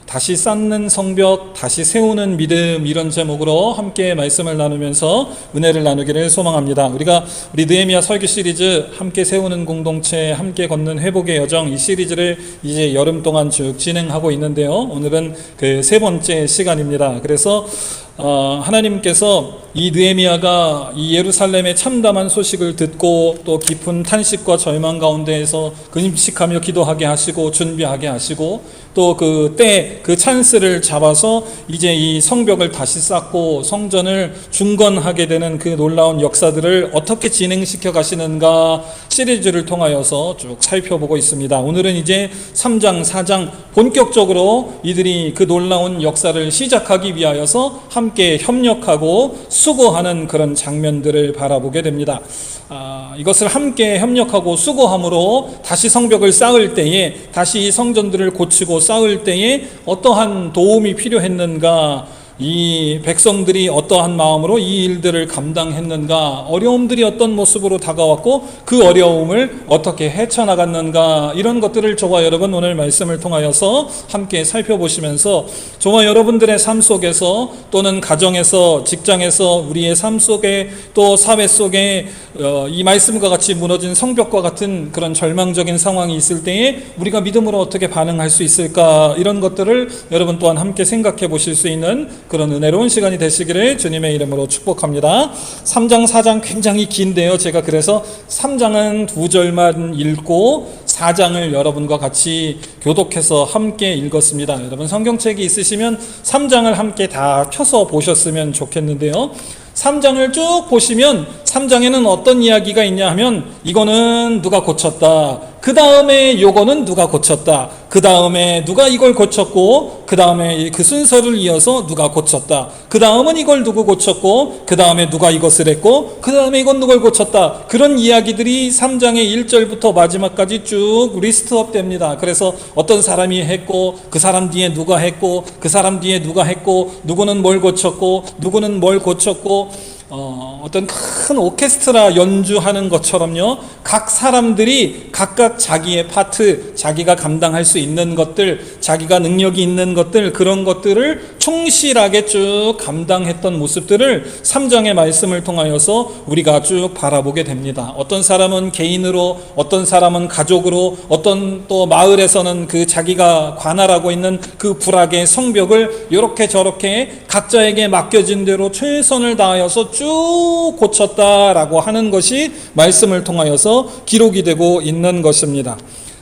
다시 쌓는 성벽, 다시 세우는 믿음, 이런 제목으로 함께 말씀을 나누면서 은혜를 나누기를 소망합니다. 우리 느헤미야 설교 시리즈 함께 세우는 공동체, 함께 걷는 회복의 여정, 이 시리즈를 이제 여름 동안 쭉 진행하고 있는데요. 오늘은 그 세 번째 시간입니다. 그래서 하나님께서 이 느헤미야가 이 예루살렘의 참담한 소식을 듣고 또 깊은 탄식과 절망 가운데에서 금식하며 기도하게 하시고 준비하게 하시고 또 그 찬스를 잡아서 이제 이 성벽을 다시 쌓고 성전을 중건하게 되는 그 놀라운 역사들을 어떻게 진행시켜 가시는가 시리즈를 통하여서 쭉 살펴보고 있습니다. 오늘은 이제 3장, 4장 본격적으로 이들이 그 놀라운 역사를 시작하기 위하여서 함께 협력하고 수고하는 그런 장면들을 바라보게 됩니다. 이것을 함께 협력하고 수고함으로 다시 성벽을 쌓을 때에, 다시 이 성전들을 고치고 쌓을 때에 어떠한 도움이 필요했는가, 이 백성들이 어떠한 마음으로 이 일들을 감당했는가, 어려움들이 어떤 모습으로 다가왔고 그 어려움을 어떻게 헤쳐나갔는가, 이런 것들을 저와 여러분 오늘 말씀을 통하여서 함께 살펴보시면서 저와 여러분들의 삶 속에서 또는 가정에서, 직장에서, 우리의 삶 속에 또 사회 속에 이 말씀과 같이 무너진 성벽과 같은 그런 절망적인 상황이 있을 때에 우리가 믿음으로 어떻게 반응할 수 있을까, 이런 것들을 여러분 또한 함께 생각해 보실 수 있는 그런 은혜로운 시간이 되시기를 주님의 이름으로 축복합니다. 3장, 4장 굉장히 긴데요. 제가 그래서 3장은 2절만 읽고 4장을 여러분과 같이 교독해서 함께 읽었습니다. 여러분 성경책이 있으시면 3장을 함께 다 펴서 보셨으면 좋겠는데요. 3장을 쭉 보시면 3장에는 어떤 이야기가 있냐 하면, 이거는 누가 고쳤다, 그 다음에 요거는 누가 고쳤다, 그 다음에 누가 이걸 고쳤고, 그 다음에 그 순서를 이어서 누가 고쳤다, 그 다음은 이걸 누구 고쳤고, 그 다음에 누가 이것을 했고, 그 다음에 이건 누굴 고쳤다, 그런 이야기들이 3장의 1절부터 마지막까지 쭉 리스트업 됩니다. 그래서 어떤 사람이 했고, 그 사람 뒤에 누가 했고, 그 사람 뒤에 누가 했고, 누구는 뭘 고쳤고, 누구는 뭘 고쳤고, 어떤 큰 오케스트라 연주하는 것처럼요, 각 사람들이 각각 자기의 파트, 자기가 감당할 수 있는 것들, 자기가 능력이 있는 것들, 그런 것들을 충실하게 쭉 감당했던 모습들을 3장의 말씀을 통하여서 우리가 쭉 바라보게 됩니다. 어떤 사람은 개인으로, 어떤 사람은 가족으로, 어떤 또 마을에서는 그 자기가 관할하고 있는 그 불악의 성벽을 이렇게 저렇게 각자에게 맡겨진 대로 최선을 다하여서 쭉 고쳤다라고 하는 것이 말씀을 통하여서 기록이 되고 있는 것입니다.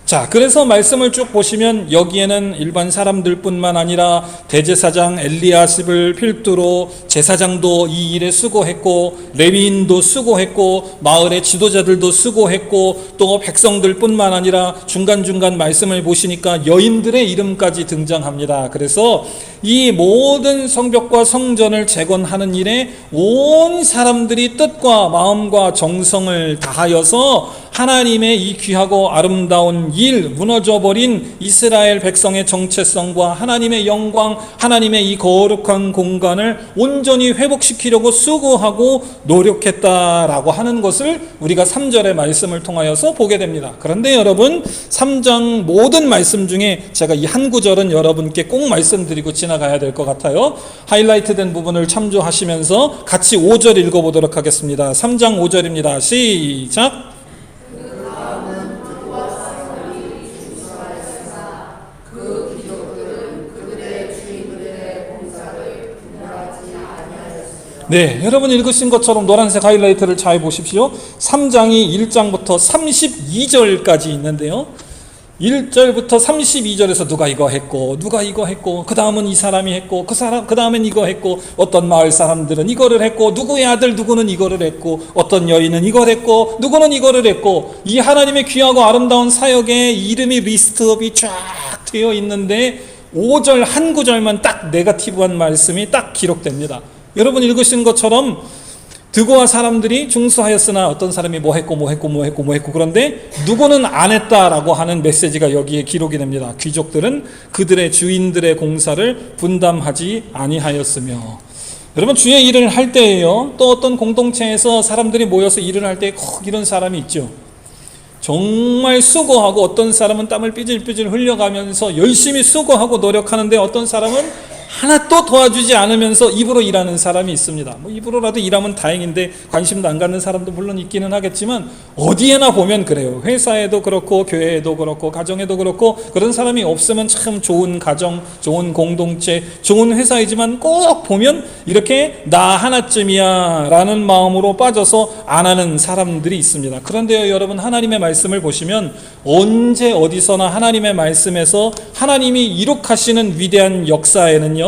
자, 그래서 말씀을 쭉 보시면 여기에는 일반 사람들뿐만 아니라 대제사장 엘리야십을 필두로 제사장도 이 일에 수고했고, 레위인도 수고했고, 마을의 지도자들도 수고했고, 또 백성들뿐만 아니라 중간중간 말씀을 보시니까 여인들의 이름까지 등장합니다. 그래서 이 모든 성벽과 성전을 재건하는 일에 온 사람들이 뜻과 마음과 정성을 다하여서 하나님의 이 귀하고 아름다운 일, 무너져버린 이스라엘 백성의 정체성과 하나님의 영광, 하나님의 이 거룩한 공간을 온전히 회복시키려고 수고하고 노력했다라고 하는 것을 우리가 3절의 말씀을 통하여서 보게 됩니다. 그런데 여러분, 3장 모든 말씀 중에 제가 이 한 구절은 여러분께 꼭 말씀드리고 지나가야 될 것 같아요. 하이라이트된 부분을 참조하시면서 같이 5절 읽어보도록 하겠습니다. 3장 5절입니다. 시작! 네, 여러분 읽으신 것처럼 노란색 하이라이트를 잘 보십시오. 3장이 1장부터 32절까지 있는데요, 1절부터 32절에서 누가 이거 했고, 누가 이거 했고, 그 다음은 이 사람이 했고, 그 다음엔 이거 했고, 어떤 마을 사람들은 이거를 했고, 누구의 아들 누구는 이거를 했고, 어떤 여인은 이걸 했고, 누구는 이거를 했고, 이 하나님의 귀하고 아름다운 사역의 이름이 리스트업이 쫙 되어 있는데 5절 한 구절만 딱 네거티브한 말씀이 딱 기록됩니다. 여러분 읽으신 것처럼 드고와 사람들이 중수하였으나 어떤 사람이 뭐 했고 그런데 누구는 안 했다라고 하는 메시지가 여기에 기록이 됩니다. 귀족들은 그들의 주인들의 공사를 분담하지 아니하였으며. 여러분 주의 일을 할 때예요, 또 어떤 공동체에서 사람들이 모여서 일을 할 때 이런 사람이 있죠. 정말 수고하고 어떤 사람은 땀을 삐질삐질 흘려가면서 열심히 수고하고 노력하는데 어떤 사람은 하나도 도와주지 않으면서 입으로 일하는 사람이 있습니다. 뭐 입으로라도 일하면 다행인데 관심도 안 갖는 사람도 물론 있기는 하겠지만 어디에나 보면 그래요. 회사에도 그렇고 교회에도 그렇고 가정에도 그렇고 그런 사람이 없으면 참 좋은 가정, 좋은 공동체, 좋은 회사이지만 꼭 보면 이렇게 나 하나쯤이야 라는 마음으로 빠져서 안 하는 사람들이 있습니다. 그런데요 여러분, 하나님의 말씀을 보시면 언제 어디서나 하나님의 말씀에서 하나님이 이룩하시는 위대한 역사에는요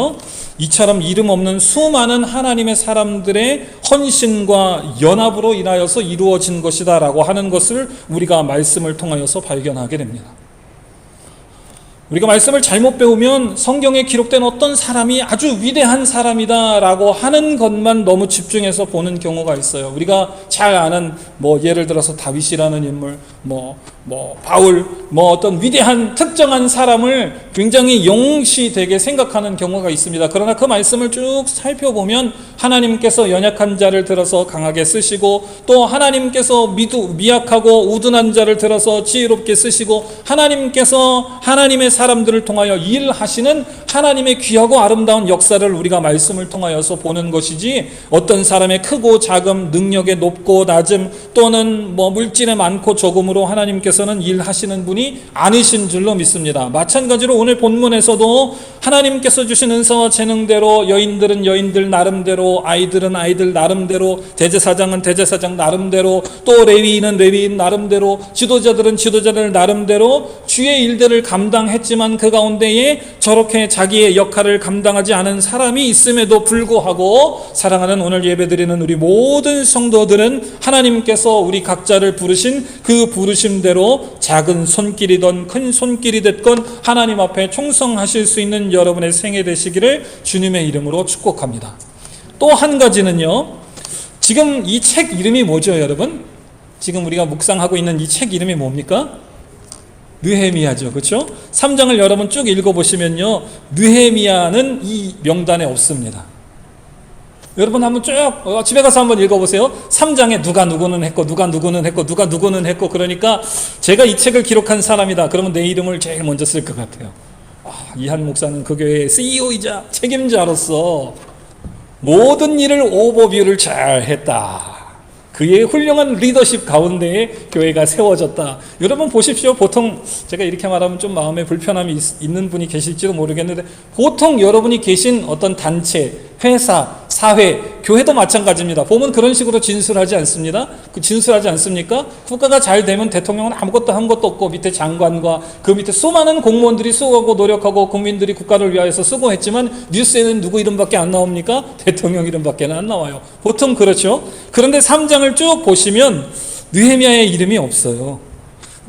이처럼 이름 없는 수많은 하나님의 사람들의 헌신과 연합으로 인하여서 이루어진 것이다 라고 하는 것을 우리가 말씀을 통하여서 발견하게 됩니다. 우리가 말씀을 잘못 배우면 성경에 기록된 어떤 사람이 아주 위대한 사람이다 라고 하는 것만 너무 집중해서 보는 경우가 있어요. 우리가 잘 아는 예를 들어서 다윗이라는 인물, 바울, 어떤 위대한 특정한 사람을 굉장히 영시되게 생각하는 경우가 있습니다. 그러나 그 말씀을 쭉 살펴보면 하나님께서 연약한 자를 들어서 강하게 쓰시고 또 하나님께서 미약하고 우둔한 자를 들어서 지혜롭게 쓰시고 하나님께서 하나님의 사람들을 통하여 일하시는 하나님의 귀하고 아름다운 역사를 우리가 말씀을 통하여서 보는 것이지 어떤 사람의 크고 작음, 능력의 높고 낮음 또는 물질의 많고 적음으로 하나님께서는 일하시는 분이 아니신 줄로 믿습니다. 마찬가지로 오늘 본문에서도 하나님께서 주신 은사와 재능대로 여인들은 여인들 나름대로, 아이들은 아이들 나름대로, 대제사장은 대제사장 나름대로, 또 레위인은 레위인 나름대로, 지도자들은 지도자들 나름대로 주의 일들을 감당했지만 그 가운데에 저렇게 자기의 역할을 감당하지 않은 사람이 있음에도 불구하고 사랑하는 오늘 예배드리는 우리 모든 성도들은 하나님께서 우리 각자를 부르신 그 부르심대로 작은 손길이든 큰 손길이 됐건 하나님 앞에 충성하실 수 있는 여러분의 생애 되시기를 주님의 이름으로 축복합니다. 또 한 가지는요, 지금 이 책 이름이 뭐죠 여러분? 지금 우리가 묵상하고 있는 이 책 이름이 뭡니까? 느헤미야죠. 그렇죠? 3장을 여러분 쭉 읽어보시면요 느헤미야는 이 명단에 없습니다. 여러분 한번 쭉 집에 가서 한번 읽어보세요. 3장에 누가 누구는 했고 누가 누구는 했고 누가 누구는 했고 그러니까 제가 이 책을 기록한 사람이다 그러면 내 이름을 제일 먼저 쓸 것 같아요. 이한 목사는 그 교회의 CEO이자 책임자로서 모든 일을 오버뷰를 잘 했다. 그의 훌륭한 리더십 가운데에 교회가 세워졌다. 여러분 보십시오. 보통 제가 이렇게 말하면 좀 마음에 불편함이 있는 분이 계실지도 모르겠는데 보통 여러분이 계신 어떤 단체, 회사, 사회, 교회도 마찬가지입니다. 보면 그런 식으로 진술하지 않습니다. 진술하지 않습니까? 국가가 잘 되면 대통령은 아무것도 한 것도 없고 밑에 장관과 그 밑에 수많은 공무원들이 수고하고 노력하고 국민들이 국가를 위하여서 수고했지만 뉴스에는 누구 이름밖에 안 나옵니까? 대통령 이름밖에 안 나와요. 보통 그렇죠. 그런데 3장을 쭉 보시면 느헤미야의 이름이 없어요.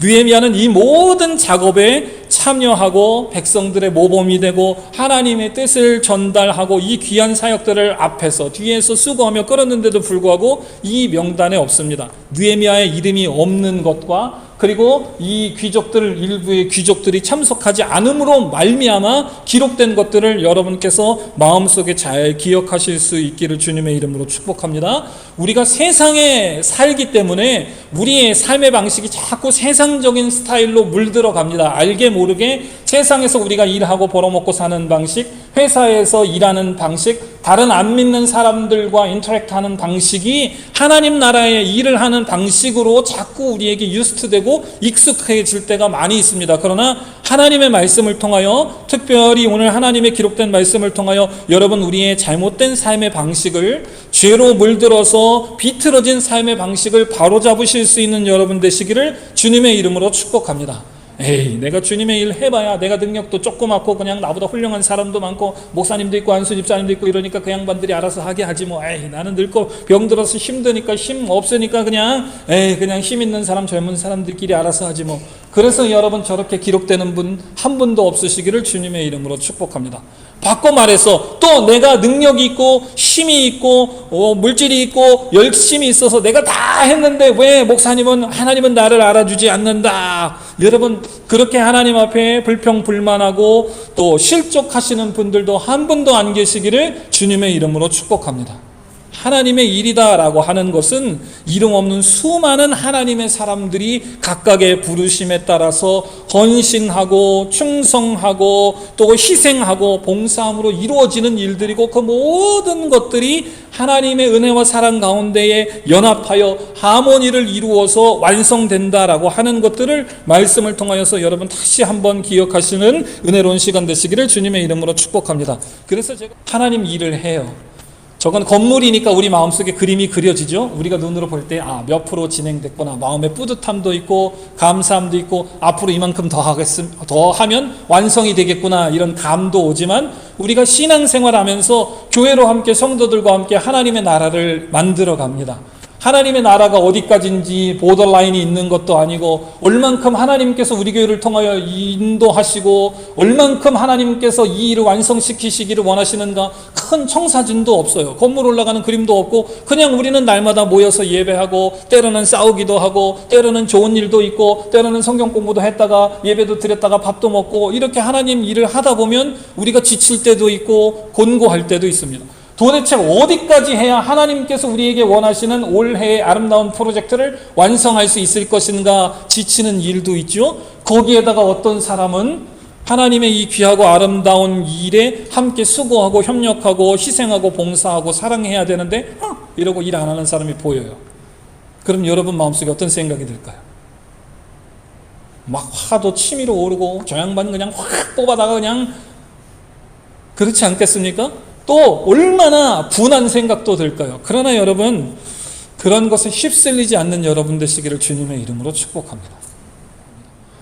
느헤미야는 이 모든 작업에 참여하고 백성들의 모범이 되고 하나님의 뜻을 전달하고 이 귀한 사역들을 앞에서 뒤에서 수고하며 끌었는데도 불구하고 이 명단에 없습니다. 느헤미야의 이름이 없는 것과 그리고 이 귀족들 일부의 귀족들이 참석하지 않음으로 말미암아 기록된 것들을 여러분께서 마음속에 잘 기억하실 수 있기를 주님의 이름으로 축복합니다. 우리가 세상에 살기 때문에 우리의 삶의 방식이 자꾸 세상적인 스타일로 물들어 갑니다. 알게 모르게 세상에서 우리가 일하고 벌어먹고 사는 방식, 회사에서 일하는 방식, 다른 안 믿는 사람들과 인터랙트하는 방식이 하나님 나라의 일을 하는 방식으로 자꾸 우리에게 유스트되고 익숙해질 때가 많이 있습니다. 그러나 하나님의 말씀을 통하여 특별히 오늘 하나님의 기록된 말씀을 통하여 여러분 우리의 잘못된 삶의 방식을 죄로 물들어서 비틀어진 삶의 방식을 바로잡으실 수 있는 여러분 되시기를 주님의 이름으로 축복합니다. 내가 주님의 일 해봐야 내가 능력도 조그맣고 그냥 나보다 훌륭한 사람도 많고 목사님도 있고 안수 집사님도 있고 이러니까 그 양반들이 알아서 하게 하지 나는 늙고 병들어서 힘드니까 힘 없으니까 그냥 힘 있는 사람 젊은 사람들끼리 알아서 하지 그래서 여러분 저렇게 기록되는 분 한 분도 없으시기를 주님의 이름으로 축복합니다. 바꿔 말해서 또 내가 능력이 있고 힘이 있고 물질이 있고 열심히 있어서 내가 다 했는데 왜 하나님은 나를 알아주지 않는다. 여러분 그렇게 하나님 앞에 불평불만하고 또 실족하시는 분들도 한 분도 안 계시기를 주님의 이름으로 축복합니다. 하나님의 일이다라고 하는 것은 이름 없는 수많은 하나님의 사람들이 각각의 부르심에 따라서 헌신하고 충성하고 또 희생하고 봉사함으로 이루어지는 일들이고, 그 모든 것들이 하나님의 은혜와 사랑 가운데에 연합하여 하모니를 이루어서 완성된다라고 하는 것들을 말씀을 통하여서 여러분 다시 한번 기억하시는 은혜로운 시간 되시기를 주님의 이름으로 축복합니다. 그래서 제가 하나님 일을 해요. 저건 건물이니까 우리 마음속에 그림이 그려지죠. 우리가 눈으로 볼 때 몇 프로 진행됐구나, 마음의 뿌듯함도 있고 감사함도 있고, 앞으로 이만큼 더 하면 완성이 되겠구나, 이런 감도 오지만, 우리가 신앙생활하면서 교회로 함께 성도들과 함께 하나님의 나라를 만들어 갑니다. 하나님의 나라가 어디까지인지 보더라인이 있는 것도 아니고, 얼만큼 하나님께서 우리 교회를 통하여 인도하시고 얼만큼 하나님께서 이 일을 완성시키시기를 원하시는가, 큰 청사진도 없어요. 건물 올라가는 그림도 없고, 그냥 우리는 날마다 모여서 예배하고, 때로는 싸우기도 하고, 때로는 좋은 일도 있고, 때로는 성경 공부도 했다가 예배도 드렸다가 밥도 먹고, 이렇게 하나님 일을 하다 보면 우리가 지칠 때도 있고 곤고할 때도 있습니다. 도대체 어디까지 해야 하나님께서 우리에게 원하시는 올해의 아름다운 프로젝트를 완성할 수 있을 것인가 지치는 일도 있죠. 거기에다가 어떤 사람은 하나님의 이 귀하고 아름다운 일에 함께 수고하고 협력하고 희생하고 봉사하고 사랑해야 되는데 이러고 일 안 하는 사람이 보여요. 그럼 여러분 마음속에 어떤 생각이 들까요? 막 화도 치밀어 오르고, 저 양반 그냥 확 뽑아다가 그냥, 그렇지 않겠습니까? 또 얼마나 분한 생각도 들까요? 그러나 여러분, 그런 것에 휩쓸리지 않는 여러분 되시기를 주님의 이름으로 축복합니다.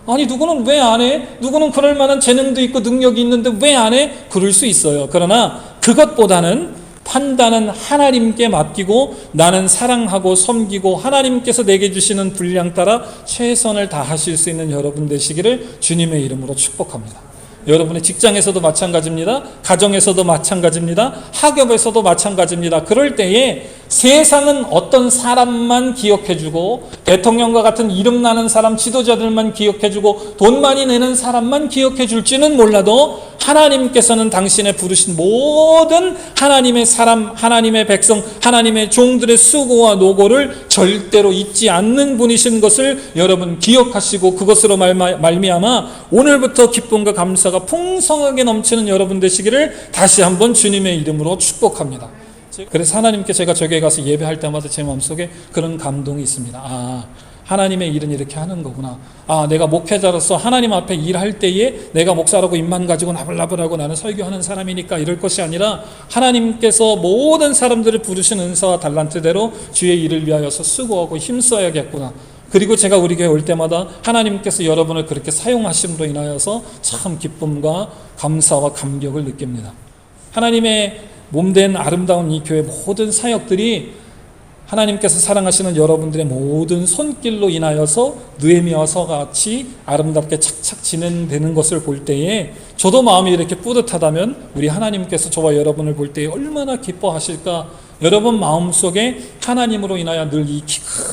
아니, 누구는 왜 안 해? 누구는 그럴 만한 재능도 있고 능력이 있는데 왜 안 해? 그럴 수 있어요. 그러나 그것보다는 판단은 하나님께 맡기고, 나는 사랑하고 섬기고 하나님께서 내게 주시는 분량 따라 최선을 다하실 수 있는 여러분 되시기를 주님의 이름으로 축복합니다. 여러분의 직장에서도 마찬가지입니다. 가정에서도 마찬가지입니다. 학업에서도 마찬가지입니다. 그럴 때에 세상은 어떤 사람만 기억해주고, 대통령과 같은 이름 나는 사람, 지도자들만 기억해주고, 돈 많이 내는 사람만 기억해줄지는 몰라도, 하나님께서는 당신의 부르신 모든 하나님의 사람, 하나님의 백성, 하나님의 종들의 수고와 노고를 절대로 잊지 않는 분이신 것을 여러분 기억하시고, 그것으로 말미암아 오늘부터 기쁨과 감사가 풍성하게 넘치는 여러분 되시기를 다시 한번 주님의 이름으로 축복합니다. 그래서 하나님께 제가 저기에 가서 예배할 때마다 제 마음속에 그런 감동이 있습니다. 하나님의 일은 이렇게 하는 거구나. 내가 목회자로서 하나님 앞에 일할 때에 내가 목사라고 입만 가지고 나불나불하고 나는 설교하는 사람이니까 이럴 것이 아니라, 하나님께서 모든 사람들을 부르신 은사와 달란트대로 주의 일을 위하여서 수고하고 힘써야겠구나. 그리고 제가 우리 교회 올 때마다 하나님께서 여러분을 그렇게 사용하심으로 인하여서 참 기쁨과 감사와 감격을 느낍니다. 하나님의 몸된 아름다운 이 교회 모든 사역들이 하나님께서 사랑하시는 여러분들의 모든 손길로 인하여서 느헤미야서 같이 아름답게 착착 진행되는 것을 볼 때에 저도 마음이 이렇게 뿌듯하다면 우리 하나님께서 저와 여러분을 볼 때에 얼마나 기뻐하실까. 여러분 마음속에 하나님으로 인하여 늘 이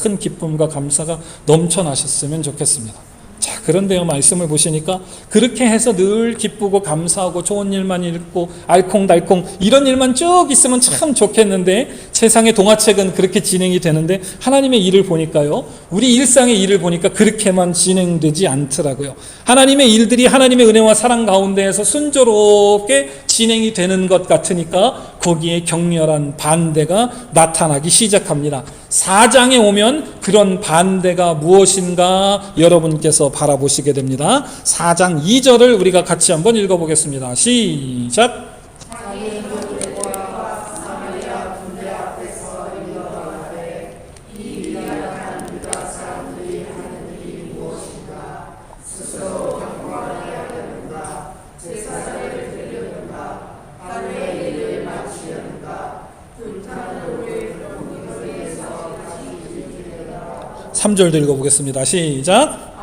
큰 기쁨과 감사가 넘쳐나셨으면 좋겠습니다. 자, 그런데요, 말씀을 보시니까 그렇게 해서 늘 기쁘고 감사하고 좋은 일만 읽고 알콩달콩 이런 일만 쭉 있으면 참 좋겠는데, 세상의 동화책은 그렇게 진행이 되는데 하나님의 일을 보니까요, 우리 일상의 일을 보니까 그렇게만 진행되지 않더라고요. 하나님의 일들이 하나님의 은혜와 사랑 가운데에서 순조롭게 진행이 되는 것 같으니까 거기에 격렬한 반대가 나타나기 시작합니다. 4장에 오면 그런 반대가 무엇인가 여러분께서 바라보시게 됩니다. 4장 2절을 우리가 같이 한번 읽어보겠습니다. 시작. 삼 절도 읽어보겠습니다. 시작.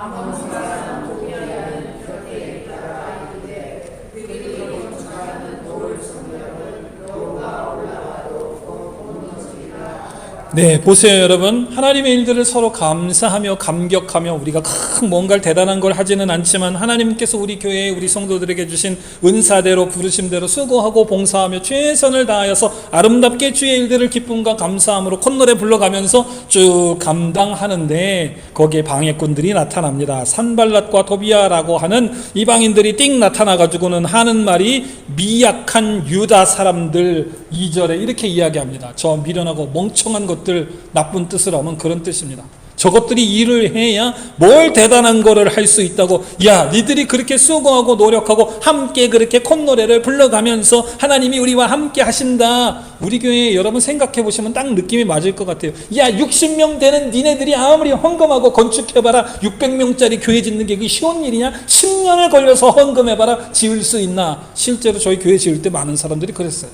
네, 보세요, 여러분. 하나님의 일들을 서로 감사하며 감격하며 우리가 큰 뭔가를 대단한 걸 하지는 않지만 하나님께서 우리 교회에 우리 성도들에게 주신 은사대로 부르심대로 수고하고 봉사하며 최선을 다하여서 아름답게 주의 일들을 기쁨과 감사함으로 콧노래 불러가면서 쭉 감당하는데 거기에 방해꾼들이 나타납니다. 산발랏과 도비아라고 하는 이방인들이 띵 나타나가지고는 하는 말이 미약한 유다 사람들 2절에 이렇게 이야기합니다. 저 미련하고 멍청한 것들, 나쁜 뜻을 하면 그런 뜻입니다. 저것들이 일을 해야 뭘 대단한 거를 할 수 있다고. 야, 니들이 그렇게 수고하고 노력하고 함께 그렇게 콧노래를 불러가면서 하나님이 우리와 함께 하신다. 우리 교회 여러분 생각해 보시면 딱 느낌이 맞을 것 같아요. 야, 60명 되는 니네들이 아무리 헌금하고 건축해봐라 600명짜리 교회 짓는 게 그게 쉬운 일이냐? 10년을 걸려서 헌금해봐라 지을 수 있나? 실제로 저희 교회 지을 때 많은 사람들이 그랬어요.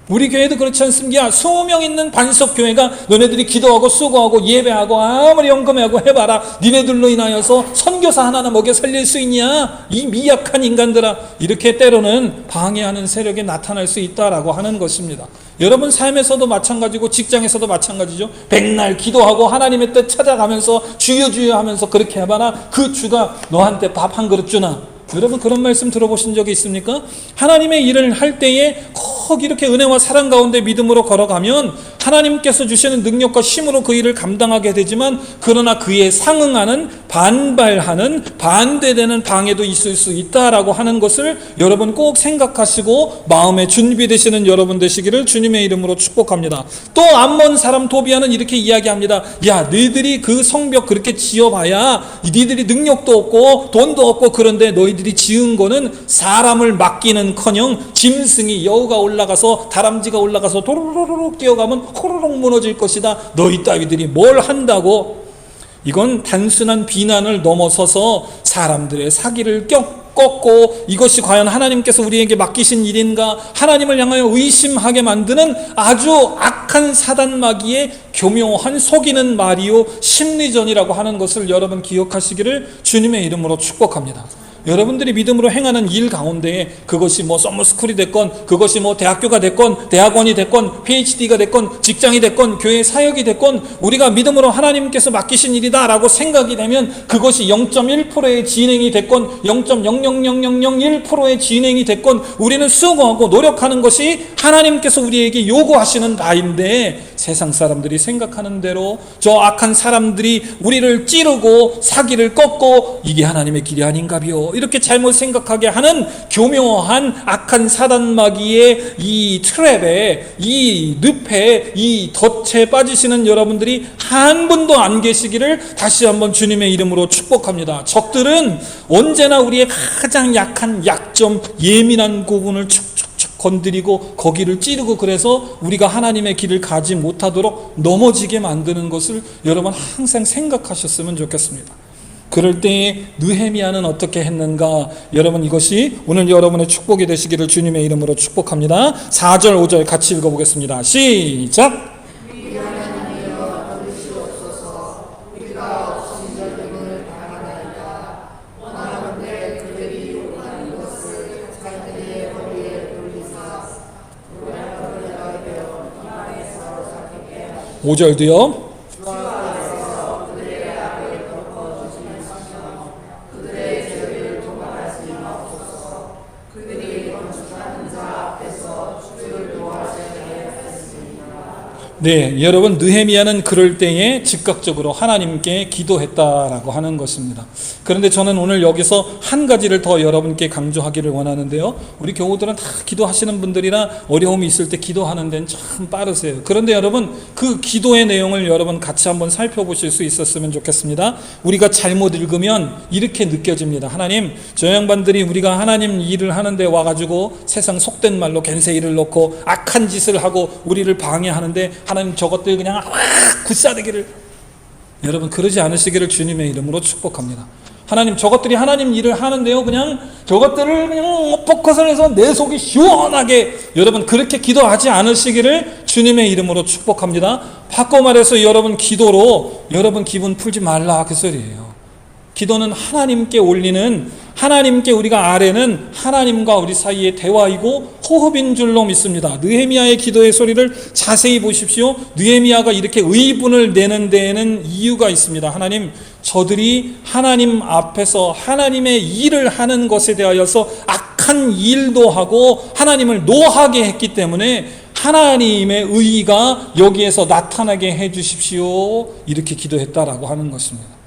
우리 교회도 그렇지 않습니까? 20명 있는 반석교회가 너네들이 기도하고 수고하고 예배하고 아무리 헌금하고 해봐라 니네들로 인하여서 선교사 하나나 먹여 살릴 수 있냐? 이 미약한 인간들아. 이렇게 때로는 방해하는 세력이 나타날 수 있다라고 하는 것입니다. 여러분 삶에서도 마찬가지고 직장에서도 마찬가지죠. 백날 기도하고 하나님의 뜻 찾아가면서 주여 주여 하면서 그렇게 해봐라 그 주가 너한테 밥 한 그릇 주나? 여러분 그런 말씀 들어보신 적이 있습니까? 하나님의 일을 할 때에 꼭 이렇게 은혜와 사랑 가운데 믿음으로 걸어가면 하나님께서 주시는 능력과 힘으로 그 일을 감당하게 되지만 그러나 그에 상응하는 반발하는 반대되는 방해도 있을 수 있다라고 하는 것을 여러분 꼭 생각하시고 마음에 준비되시는 여러분 되시기를 주님의 이름으로 축복합니다. 또 암몬 사람 도비아는 이렇게 이야기합니다. 야, 너희들이 그 성벽 그렇게 지어봐야 너희들이 능력도 없고 돈도 없고 그런데 너희들이 지은 거는 사람을 맡기는커녕 짐승이 여우가 올라가서 다람쥐가 올라가서 도로로록 뛰어가면 호로록 무너질 것이다. 너희 따위들이 뭘 한다고? 이건 단순한 비난을 넘어서서 사람들의 사기를 꺾고 이것이 과연 하나님께서 우리에게 맡기신 일인가? 하나님을 향하여 의심하게 만드는 아주 악한 사단마귀의 교묘한 속이는 말이요 심리전이라고 하는 것을 여러분 기억하시기를 주님의 이름으로 축복합니다. 여러분들이 믿음으로 행하는 일 가운데 그것이 뭐 서머스쿨이 됐건 그것이 뭐 대학교가 됐건 대학원이 됐건 PhD가 됐건 직장이 됐건 교회 사역이 됐건 우리가 믿음으로 하나님께서 맡기신 일이다 라고 생각이 되면 그것이 0.1%의 진행이 됐건 0.00001%의 진행이 됐건 우리는 수고하고 노력하는 것이 하나님께서 우리에게 요구하시는 바인데 세상 사람들이 생각하는 대로 저 악한 사람들이 우리를 찌르고 사기를 꺾고 이게 하나님의 길이 아닌가비요 이렇게 잘못 생각하게 하는 교묘한 악한 사단마귀의 이 트랩에 이 늪에 이 덫에 빠지시는 여러분들이 한 분도 안 계시기를 다시 한번 주님의 이름으로 축복합니다. 적들은 언제나 우리의 가장 약한 약점 예민한 부분을 축축축 건드리고 거기를 찌르고 그래서 우리가 하나님의 길을 가지 못하도록 넘어지게 만드는 것을 여러분 항상 생각하셨으면 좋겠습니다. 그럴 때에 느헤미야는 어떻게 했는가? 여러분 이것이 오늘 여러분의 축복이 되시기를 주님의 이름으로 축복합니다. 4절 5절 같이 읽어보겠습니다. 시작! (5절도요) 네, 여러분 느헤미야는 그럴 때에 즉각적으로 하나님께 기도했다라고 하는 것입니다. 그런데 저는 오늘 여기서 한 가지를 더 여러분께 강조하기를 원하는데요. 우리 교우들은 다 기도하시는 분들이라 어려움이 있을 때 기도하는 데는 참 빠르세요. 그런데 여러분 그 기도의 내용을 여러분 같이 한번 살펴보실 수 있었으면 좋겠습니다. 우리가 잘못 읽으면 이렇게 느껴집니다. 하나님, 저 양반들이 우리가 하나님 일을 하는데 와가지고 세상 속된 말로 갠세이를 놓고 악한 짓을 하고 우리를 방해하는데 하나님 저것들 그냥 확 굳사대기를 여러분 그러지 않으시기를 주님의 이름으로 축복합니다. 하나님 저것들이 하나님 일을 하는데요 그냥 저것들을 그냥 포커스를 해서 내 속이 시원하게 여러분 그렇게 기도하지 않으시기를 주님의 이름으로 축복합니다. 바꿔 말해서 여러분 기도로 여러분 기분 풀지 말라 그 소리예요. 기도는 하나님께 올리는 하나님께 우리가 아뢰는 하나님과 우리 사이의 대화이고 호흡인 줄로 믿습니다. 느헤미야의 기도의 소리를 자세히 보십시오. 느헤미야가 이렇게 의분을 내는 데에는 이유가 있습니다. 하나님, 저들이 하나님 앞에서 하나님의 일을 하는 것에 대하여서 악한 일도 하고 하나님을 노하게 했기 때문에 하나님의 의의가 여기에서 나타나게 해주십시오. 이렇게 기도했다라고 하는 것입니다.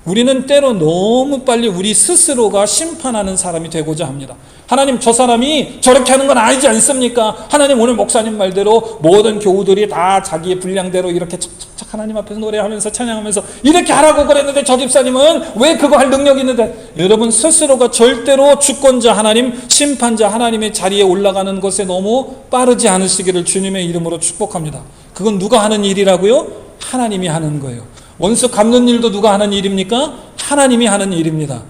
우리는 때로 너무 빨리 우리 스스로가 심판하는 사람이 되고자 합니다. 하나님, 저 사람이 저렇게 하는 건 아니지 않습니까? 하나님, 오늘 목사님 말대로 모든 교우들이 다 자기의 분량대로 이렇게 착착착 하나님 앞에서 노래하면서 찬양하면서 이렇게 하라고 그랬는데 저 집사님은 왜 그거 할 능력이 있는데? 여러분, 스스로가 절대로 주권자 하나님, 심판자 하나님의 자리에 올라가는 것에 너무 빠르지 않으시기를 주님의 이름으로 축복합니다. 그건 누가 하는 일이라고요? 하나님이 하는 거예요. 원수 갚는 일도 누가 하는 일입니까? 하나님이 하는 일입니다.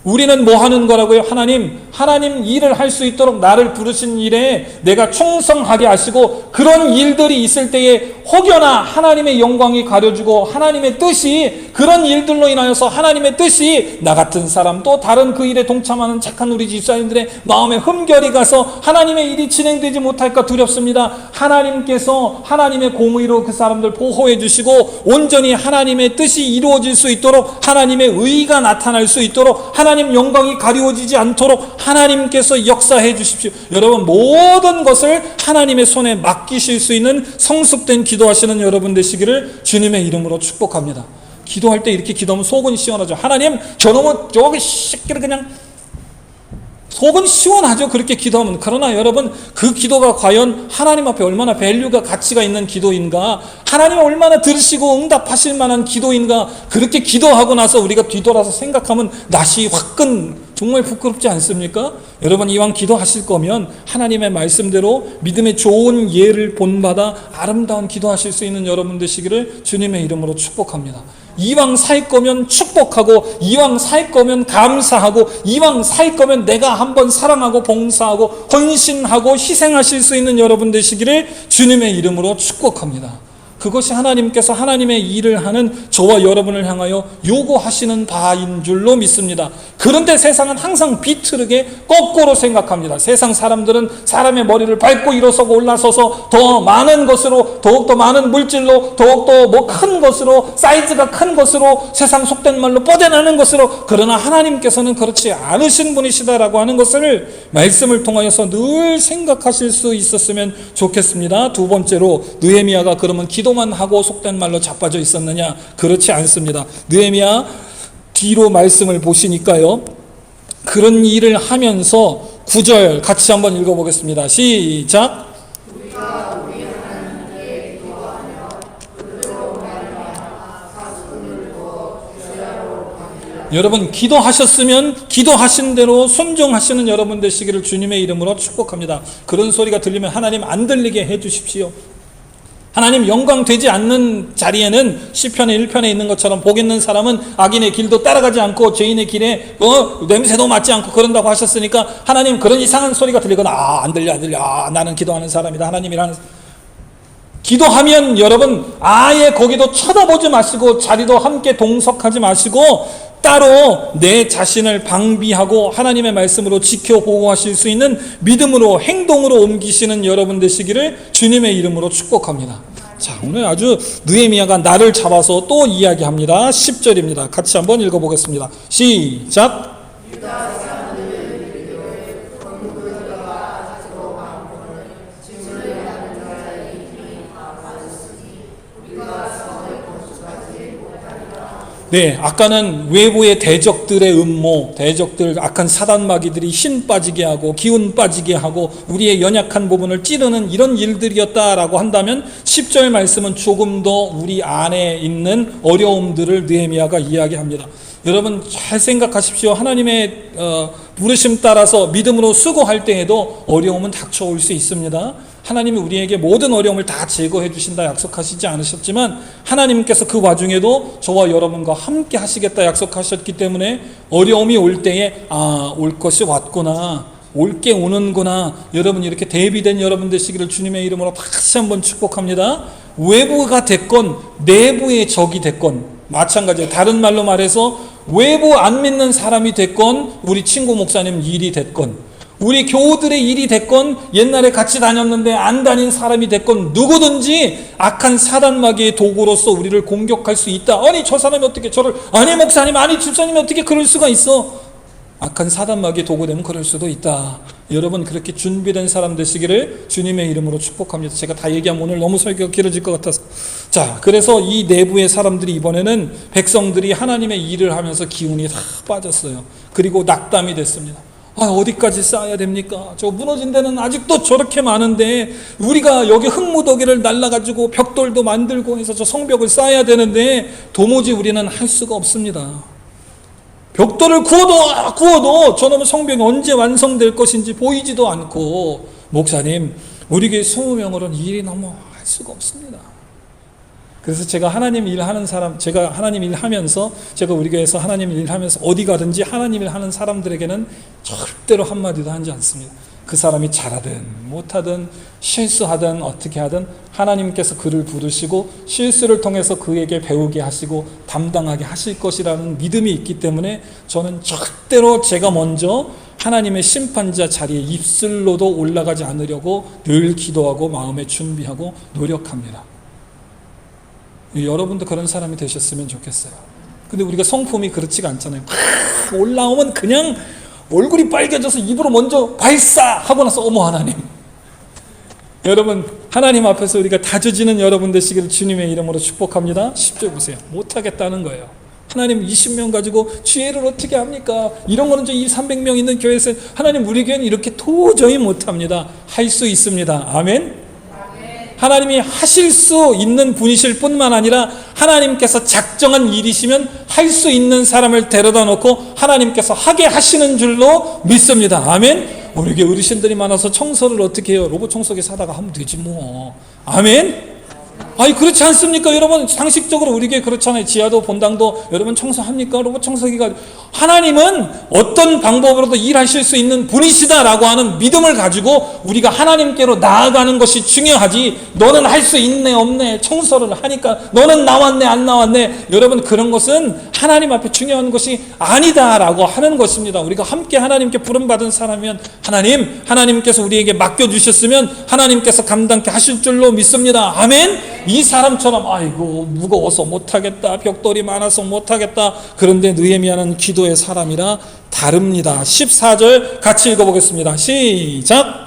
우리는 뭐 하는 거라고요? 하나님 일을 할 수 있도록 나를 부르신 일에 내가 충성하게 하시고, 그런 일들이 있을 때에 혹여나 하나님의 영광이 가려지고 하나님의 뜻이, 그런 일들로 인하여서 하나님의 뜻이 나 같은 사람 또 다른 그 일에 동참하는 착한 우리 집사님들의 마음에 흠결이 가서 하나님의 일이 진행되지 못할까 두렵습니다. 하나님께서 하나님의 공의로 그 사람들 보호해 주시고 온전히 하나님의 뜻이 이루어질 수 있도록, 하나님의 의의가 나타날 수 있도록, 하나님 영광이 가리워지지 않도록 하나님께서 역사해 주십시오. 여러분, 모든 것을 하나님의 손에 맡기실 수 있는 성숙된 기도하시는 여러분 되시기를 주님의 이름으로 축복합니다. 기도할 때 이렇게 기도하면 속은 시원하죠. 하나님, 저놈은 저기 새끼를 그냥, 속은 시원하죠. 그렇게 기도하면. 그러나 여러분, 그 기도가 과연 하나님 앞에 얼마나 밸류가, 가치가 있는 기도인가, 하나님이 얼마나 들으시고 응답하실 만한 기도인가, 그렇게 기도하고 나서 우리가 뒤돌아서 생각하면 낯이 화끈, 정말 부끄럽지 않습니까? 여러분, 이왕 기도하실 거면 하나님의 말씀대로 믿음의 좋은 예를 본받아 아름다운 기도하실 수 있는 여러분 되시기를 주님의 이름으로 축복합니다. 이왕 살 거면 축복하고, 이왕 살 거면 감사하고, 이왕 살 거면 내가 한번 사랑하고 봉사하고 헌신하고 희생하실 수 있는 여러분 되시기를 주님의 이름으로 축복합니다. 그것이 하나님께서 하나님의 일을 하는 저와 여러분을 향하여 요구하시는 바인 줄로 믿습니다. 그런데 세상은 항상 비틀게 거꾸로 생각합니다. 세상 사람들은 사람의 머리를 밟고 일어서고 올라서서 더 많은 것으로, 더욱더 많은 물질로, 더욱더 뭐 큰 것으로, 사이즈가 큰 것으로, 세상 속된 말로 뻗어나는 것으로, 그러나 하나님께서는 그렇지 않으신 분이시다라고 하는 것을 말씀을 통하여서 늘 생각하실 수 있었으면 좋겠습니다. 두 번째로, 느헤미야가 그러면 기도만 하고 속된 말로 자빠져 있었느냐? 그렇지 않습니다. 느헤미야 뒤로 말씀을 보시니까요, 그런 일을 하면서 9절 같이 한번 읽어보겠습니다. 시작. 여러분, 기도하셨으면 기도하신 대로 순종하시는 여러분 되시기를 주님의 이름으로 축복합니다. 그런 소리가 들리면 하나님 안 들리게 해주십시오. 하나님 영광 되지 않는 자리에는 시편의 1편에 있는 것처럼 복 있는 사람은 악인의 길도 따라가지 않고 죄인의 길에 냄새도 맡지 않고 그런다고 하셨으니까, 하나님 그런 이상한 소리가 들리거나 안 들려 나는 기도하는 사람이다, 하나님이라는, 기도하면 여러분 아예 거기도 쳐다보지 마시고 자리도 함께 동석하지 마시고 따로 내 자신을 방비하고 하나님의 말씀으로 지켜 보호하실 수 있는 믿음으로 행동으로 옮기시는 여러분 되시기를 주님의 이름으로 축복합니다. 자, 오늘 아주 느헤미야가 나를 잡아서 또 이야기합니다. 10절입니다. 같이 한번 읽어보겠습니다. 시작. 네, 아까는 외부의 대적들의 음모, 대적들, 악한 사단 마귀들이 힘 빠지게 하고 기운 빠지게 하고 우리의 연약한 부분을 찌르는 이런 일들이었다라고 한다면 10절 말씀은 조금 더 우리 안에 있는 어려움들을 느헤미야가 이야기합니다. 여러분 잘 생각하십시오. 하나님의 부르심 따라서 믿음으로 수고할 때에도 어려움은 닥쳐올 수 있습니다. 하나님이 우리에게 모든 어려움을 다 제거해 주신다 약속하시지 않으셨지만, 하나님께서 그 와중에도 저와 여러분과 함께 하시겠다 약속하셨기 때문에 어려움이 올 때에 올 것이 왔구나, 올 게 오는구나, 여러분 이렇게 대비된 여러분 되시기를 주님의 이름으로 다시 한번 축복합니다. 외부가 됐건 내부의 적이 됐건 마찬가지예요. 다른 말로 말해서 외부 안 믿는 사람이 됐건 우리 친구 목사님 일이 됐건 우리 교우들의 일이 됐건 옛날에 같이 다녔는데 안 다닌 사람이 됐건 누구든지 악한 사단마귀의 도구로서 우리를 공격할 수 있다. 아니 저 사람이 어떻게 저를, 아니 목사님, 아니 집사님이 어떻게 그럴 수가 있어. 악한 사단마귀의 도구 되면 그럴 수도 있다. 여러분 그렇게 준비된 사람 되시기를 주님의 이름으로 축복합니다. 제가 다 얘기하면 오늘 너무 설교가 길어질 것 같아서. 자, 그래서 이 내부의 사람들이 이번에는 백성들이 하나님의 일을 하면서 기운이 다 빠졌어요. 그리고 낙담이 됐습니다. 아, 어디까지 쌓아야 됩니까? 저 무너진 데는 아직도 저렇게 많은데 우리가 여기 흙무더기를 날라가지고 벽돌도 만들고 해서 저 성벽을 쌓아야 되는데 도무지 우리는 할 수가 없습니다. 벽돌을 구워도 저놈의 성벽이 언제 완성될 것인지 보이지도 않고, 목사님 우리 교회 20명으로는 일이 너무 할 수가 없습니다. 그래서 제가 하나님 일하는 사람, 제가 하나님 일하면서, 제가 우리 교회에서 하나님 일하면서 어디 가든지 하나님 일하는 사람들에게는 절대로 한마디도 하지 않습니다. 그 사람이 잘하든 못하든 실수하든 어떻게 하든 하나님께서 그를 부르시고 실수를 통해서 그에게 배우게 하시고 담당하게 하실 것이라는 믿음이 있기 때문에 저는 절대로 제가 먼저 하나님의 심판자 자리에 입술로도 올라가지 않으려고 늘 기도하고 마음에 준비하고 노력합니다. 여러분도 그런 사람이 되셨으면 좋겠어요. 근데 우리가 성품이 그렇지가 않잖아요. 올라오면 그냥 얼굴이 빨개져서 입으로 먼저 발사하고 나서 어머 하나님. 여러분 하나님 앞에서 우리가 다져지는 여러분 되시기를 주님의 이름으로 축복합니다. 10절 보세요. 못하겠다는 거예요. 하나님 20명 가지고 지혜를 어떻게 합니까? 이런 거는 이 300명 있는 교회에서 하나님 우리 교회는 이렇게 도저히 못합니다. 할 수 있습니다. 아멘. 하나님이 하실 수 있는 분이실 뿐만 아니라 하나님께서 작정한 일이시면 할 수 있는 사람을 데려다 놓고 하나님께서 하게 하시는 줄로 믿습니다. 아멘. 우리 교회 어르신들이 많아서 청소를 어떻게 해요? 로봇 청소기 사다가 하면 되지 뭐. 아멘. 아니 그렇지 않습니까? 여러분 상식적으로 우리 교회 그렇잖아요. 지하도 본당도 여러분 청소합니까? 로봇 청소기가. 하나님은 어떤 방법으로도 일하실 수 있는 분이시다라고 하는 믿음을 가지고 우리가 하나님께로 나아가는 것이 중요하지, 너는 할 수 있네 없네 청소를 하니까 너는 나왔네 안 나왔네, 여러분 그런 것은 하나님 앞에 중요한 것이 아니다라고 하는 것입니다. 우리가 함께 하나님께 부름받은 사람이면 하나님께서 우리에게 맡겨주셨으면 하나님께서 감당케 하실 줄로 믿습니다. 아멘. 이 사람처럼 아이고 무거워서 못하겠다, 벽돌이 많아서 못하겠다, 그런데 느헤미야는 기도의 사람이라 다릅니다. 14절 같이 읽어보겠습니다. 시작.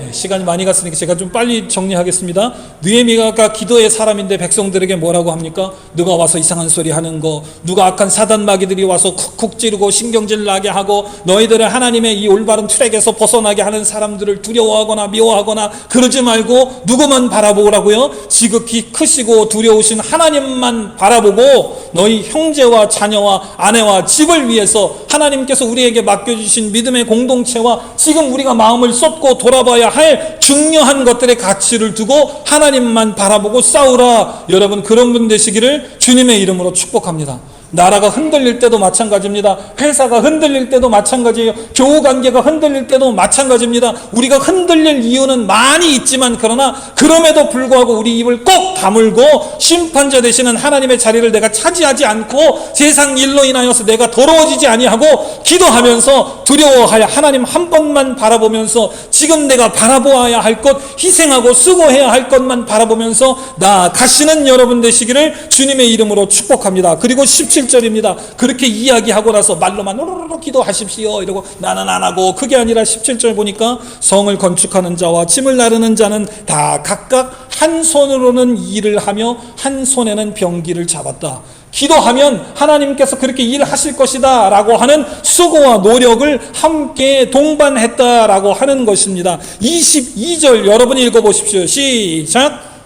시간이 많이 갔으니까 제가 좀 빨리 정리하겠습니다. 느헤미야가 기도의 사람인데 백성들에게 뭐라고 합니까? 누가 와서 이상한 소리 하는 거, 누가 악한 사단 마귀들이 와서 쿡쿡 찌르고 신경질 나게 하고 너희들을 하나님의 이 올바른 트랙에서 벗어나게 하는 사람들을 두려워하거나 미워하거나 그러지 말고 누구만 바라보라고요? 지극히 크시고 두려우신 하나님만 바라보고 너희 형제와 자녀와 아내와 집을 위해서 하나님께서 우리에게 맡겨주신 믿음의 공동체와 지금 우리가 마음을 쏟고 돌아봐야 할 중요한 것들의 가치를 두고 하나님만 바라보고 싸우라. 여러분 그런 분 되시기를 주님의 이름으로 축복합니다. 나라가 흔들릴 때도 마찬가지입니다. 회사가 흔들릴 때도 마찬가지예요. 교우 관계가 흔들릴 때도 마찬가지입니다. 우리가 흔들릴 이유는 많이 있지만 그러나 그럼에도 불구하고 우리 입을 꼭 다물고 심판자 되시는 하나님의 자리를 내가 차지하지 않고 세상 일로 인하여서 내가 더러워지지 아니하고 기도하면서 두려워할 하나님 한 번만 바라보면서 지금 내가 바라보아야 할 것, 희생하고 수고해야 할 것만 바라보면서 나아가시는 여러분 되시기를 주님의 이름으로 축복합니다. 그리고 17절입니다. 그렇게 이야기하고 나서 말로만 우르르 기도하십시오 이러고 나는 안 하고, 그게 아니라 17절 보니까 성을 건축하는 자와 짐을 나르는 자는 다 각각 한 손으로는 일을 하며 한 손에는 병기를 잡았다. 기도하면 하나님께서 그렇게 일하실 것이다 라고 하는 수고와 노력을 함께 동반했다라고 하는 것입니다. 22절 여러분 읽어보십시오. 시작.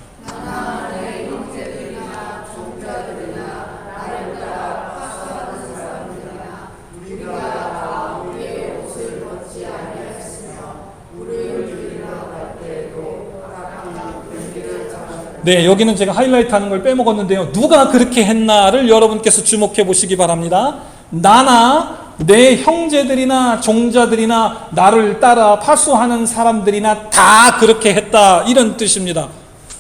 네, 여기는 제가 하이라이트 하는 걸 빼먹었는데요. 누가 그렇게 했나를 여러분께서 주목해 보시기 바랍니다. 나나 내 형제들이나 종자들이나 나를 따라 파수하는 사람들이나 다 그렇게 했다, 이런 뜻입니다.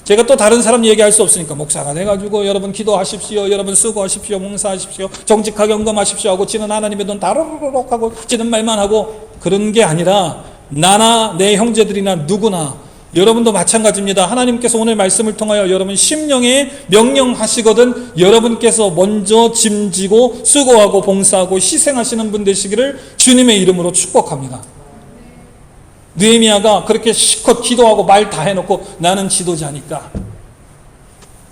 제가 또 다른 사람 얘기할 수 없으니까 목사가 돼가지고 여러분 기도하십시오, 여러분 수고하십시오, 봉사하십시오, 정직하게 헌금하십시오 하고 지는 하나님의 돈 다루룩 하고 지는 말만 하고 그런 게 아니라 나나 내 형제들이나 누구나, 여러분도 마찬가지입니다. 하나님께서 오늘 말씀을 통하여 여러분 심령에 명령하시거든 여러분께서 먼저 짐지고 수고하고 봉사하고 희생하시는 분 되시기를 주님의 이름으로 축복합니다. 느헤미야가 그렇게 실컷 기도하고 말 다 해놓고 나는 지도자니까,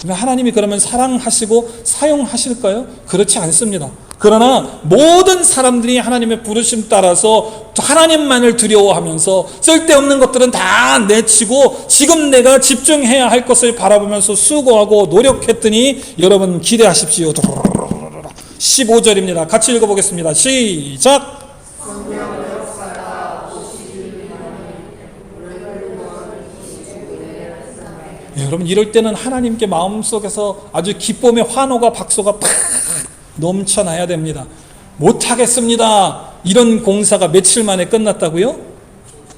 하나님이 그러면 사랑하시고 사용하실까요? 그렇지 않습니다. 그러나 모든 사람들이 하나님의 부르심 따라서 하나님만을 두려워하면서 쓸데없는 것들은 다 내치고 지금 내가 집중해야 할 것을 바라보면서 수고하고 노력했더니, 여러분 기대하십시오. 15절입니다. 같이 읽어보겠습니다. 시작. 여러분 이럴 때는 하나님께 마음속에서 아주 기쁨의 환호가 박수가 팍 넘쳐나야 됩니다. 못하겠습니다. 이런 공사가 며칠 만에 끝났다고요?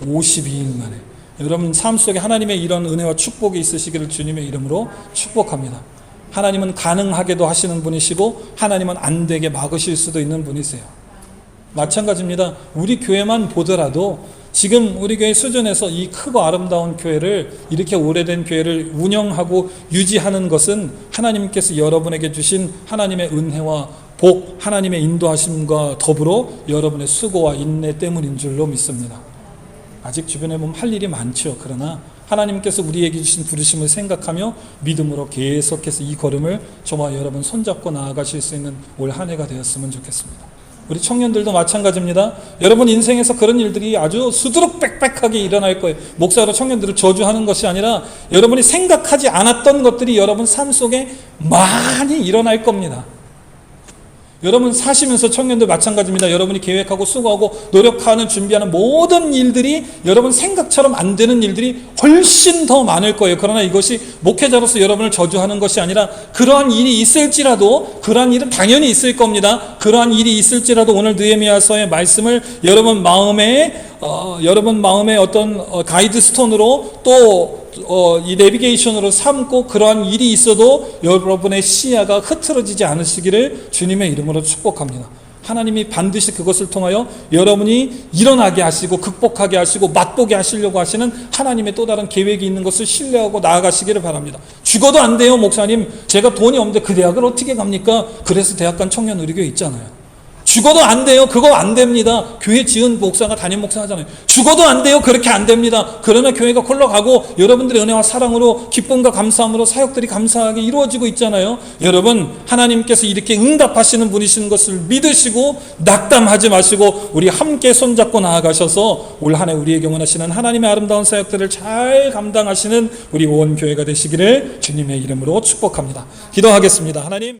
52일 만에. 여러분 삶 속에 하나님의 이런 은혜와 축복이 있으시기를 주님의 이름으로 축복합니다. 하나님은 가능하게도 하시는 분이시고 하나님은 안 되게 막으실 수도 있는 분이세요. 마찬가지입니다. 우리 교회만 보더라도 지금 우리 교회 수준에서 이 크고 아름다운 교회를, 이렇게 오래된 교회를 운영하고 유지하는 것은 하나님께서 여러분에게 주신 하나님의 은혜와 복, 하나님의 인도하심과 더불어 여러분의 수고와 인내 때문인 줄로 믿습니다. 아직 주변에 보면 할 일이 많죠. 그러나 하나님께서 우리에게 주신 부르심을 생각하며 믿음으로 계속해서 이 걸음을 저와 여러분 손잡고 나아가실 수 있는 올 한 해가 되었으면 좋겠습니다. 우리 청년들도 마찬가지입니다. 여러분 인생에서 그런 일들이 아주 수두룩빽빽하게 일어날 거예요. 목사로 청년들을 저주하는 것이 아니라 여러분이 생각하지 않았던 것들이 여러분 삶 속에 많이 일어날 겁니다. 여러분 사시면서 청년들 마찬가지입니다. 여러분이 계획하고 수고하고 노력하는 준비하는 모든 일들이 여러분 생각처럼 안 되는 일들이 훨씬 더 많을 거예요. 그러나 이것이 목회자로서 여러분을 저주하는 것이 아니라, 그러한 일이 있을지라도, 그러한 일은 당연히 있을 겁니다. 그러한 일이 있을지라도 오늘 느헤미야서의 말씀을 여러분 마음에 어떤 가이드 스톤으로 또 이 내비게이션으로 삼고, 그러한 일이 있어도 여러분의 시야가 흐트러지지 않으시기를 주님의 이름으로 축복합니다. 하나님이 반드시 그것을 통하여 여러분이 일어나게 하시고 극복하게 하시고 맛보게 하시려고 하시는 하나님의 또 다른 계획이 있는 것을 신뢰하고 나아가시기를 바랍니다. 죽어도 안 돼요. 목사님, 제가 돈이 없는데 그 대학을 어떻게 갑니까? 그래서 대학 간 청년 우리교회 있잖아요. 죽어도 안 돼요. 그거 안 됩니다. 교회 지은 목사가 담임 목사 하잖아요. 죽어도 안 돼요. 그렇게 안 됩니다. 그러나 교회가 굴러가고 여러분들의 은혜와 사랑으로 기쁨과 감사함으로 사역들이 감사하게 이루어지고 있잖아요. 여러분 하나님께서 이렇게 응답하시는 분이신 것을 믿으시고 낙담하지 마시고 우리 함께 손잡고 나아가셔서 올 한 해 우리에게 원하시는 하나님의 아름다운 사역들을 잘 감당하시는 우리 온 교회가 되시기를 주님의 이름으로 축복합니다. 기도하겠습니다. 하나님,